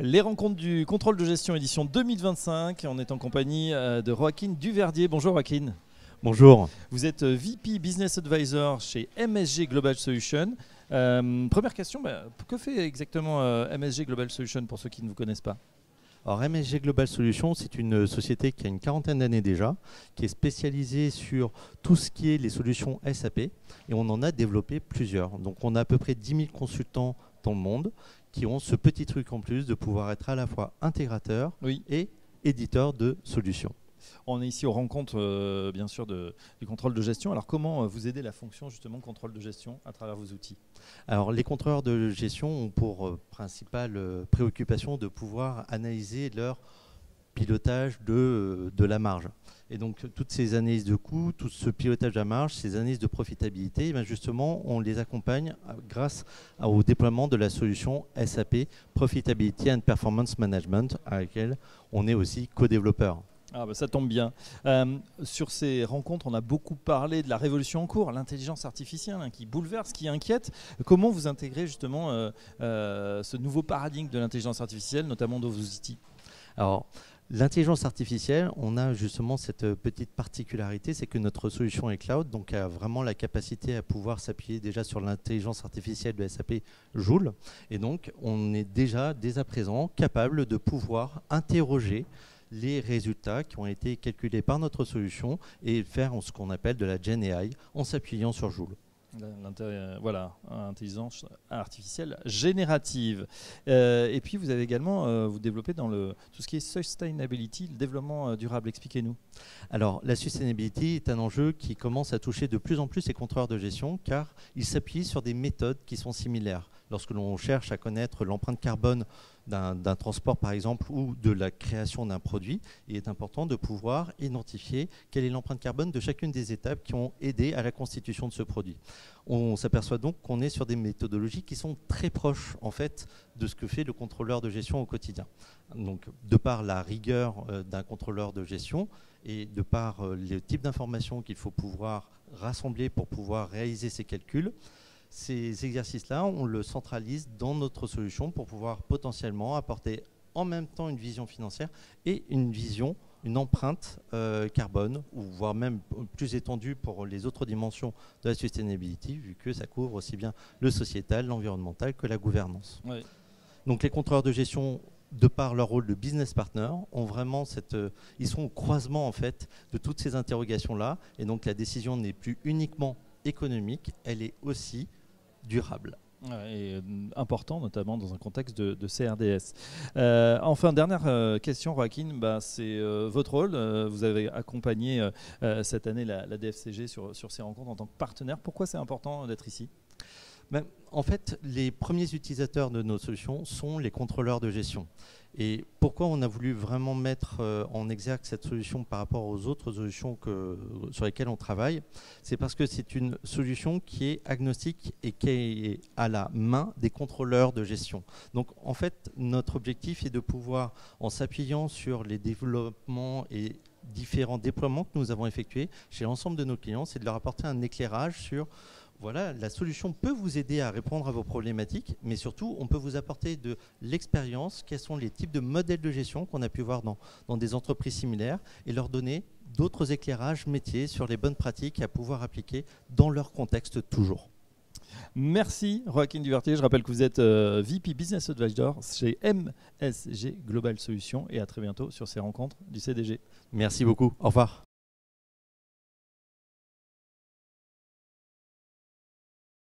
Les rencontres du contrôle de gestion édition 2025. On est en compagnie de Joaquin Duverdier. Bonjour Joaquin. Bonjour. Vous êtes VP Business Advisor chez MSG Global Solutions. Première question, que fait exactement MSG Global Solutions pour ceux qui ne vous connaissent pas? Alors MSG Global Solutions, c'est une société qui a une quarantaine d'années déjà, qui est spécialisée sur tout ce qui est les solutions SAP, et on en a développé plusieurs. Donc on a à peu près 10 000 consultants dans le monde qui ont ce petit truc en plus de pouvoir être à la fois intégrateur et éditeur de solutions. On est ici aux rencontres bien sûr du contrôle de gestion. Alors comment vous aidez la fonction justement contrôle de gestion à travers vos outils? Alors les contrôleurs de gestion ont pour principale préoccupation de pouvoir analyser leur pilotage de la marge. Et donc toutes ces analyses de coûts, tout ce pilotage de la marge, ces analyses de profitabilité, justement on les accompagne grâce au déploiement de la solution SAP Profitability and Performance Management, à laquelle on est aussi co-développeur. Ah ça tombe bien. Sur ces rencontres, on a beaucoup parlé de la révolution en cours, l'intelligence artificielle qui bouleverse, qui inquiète. Comment vous intégrez justement ce nouveau paradigme de l'intelligence artificielle, notamment dans vos outils? Alors, l'intelligence artificielle, on a justement cette petite particularité, c'est que notre solution est cloud, donc a vraiment la capacité à pouvoir s'appuyer déjà sur l'intelligence artificielle de SAP Joule. Et donc, on est déjà, dès à présent, capable de pouvoir interroger les résultats qui ont été calculés par notre solution et faire ce qu'on appelle de la Gen AI en s'appuyant sur Joule. Voilà, intelligence artificielle générative. Et puis vous avez également, vous développez dans tout ce qui est sustainability, le développement durable. Expliquez-nous. Alors la sustainability est un enjeu qui commence à toucher de plus en plus les contrôleurs de gestion car il s'appuie sur des méthodes qui sont similaires. Lorsque l'on cherche à connaître l'empreinte carbone d'un transport par exemple ou de la création d'un produit, il est important de pouvoir identifier quelle est l'empreinte carbone de chacune des étapes qui ont aidé à la constitution de ce produit. On s'aperçoit donc qu'on est sur des méthodologies qui sont très proches en fait de ce que fait le contrôleur de gestion au quotidien. Donc de par la rigueur d'un contrôleur de gestion et de par le type d'informations qu'il faut pouvoir rassembler pour pouvoir réaliser ces calculs, ces exercices-là, on le centralise dans notre solution pour pouvoir potentiellement apporter en même temps une vision financière et une vision, une empreinte carbone, ou voire même plus étendue pour les autres dimensions de la sustainability, vu que ça couvre aussi bien le sociétal, l'environnemental que la gouvernance. Oui. Donc les contrôleurs de gestion, de par leur rôle de business partner, ont vraiment ils sont au croisement en fait de toutes ces interrogations-là, et donc la décision n'est plus uniquement économique, elle est aussi durable. Et important, notamment dans un contexte de CRDS. Enfin, dernière question, Joaquin, c'est votre rôle. Vous avez accompagné cette année la DFCG sur ces rencontres en tant que partenaire. Pourquoi c'est important d'être ici? En fait, les premiers utilisateurs de nos solutions sont les contrôleurs de gestion. Et pourquoi on a voulu vraiment mettre en exergue cette solution par rapport aux autres solutions sur lesquelles on travaille? C'est parce que c'est une solution qui est agnostique et qui est à la main des contrôleurs de gestion. Donc en fait, notre objectif est de pouvoir, en s'appuyant sur les développements et différents déploiements que nous avons effectués chez l'ensemble de nos clients, c'est de leur apporter un éclairage sur voilà, la solution peut vous aider à répondre à vos problématiques, mais surtout, on peut vous apporter de l'expérience, quels sont les types de modèles de gestion qu'on a pu voir dans des entreprises similaires, et leur donner d'autres éclairages métiers sur les bonnes pratiques à pouvoir appliquer dans leur contexte toujours. Merci Joaquin Duverdier. Je rappelle que vous êtes VP Business Advisor chez MSG Global Solutions, et à très bientôt sur ces rencontres du CDG. Merci beaucoup. Au revoir.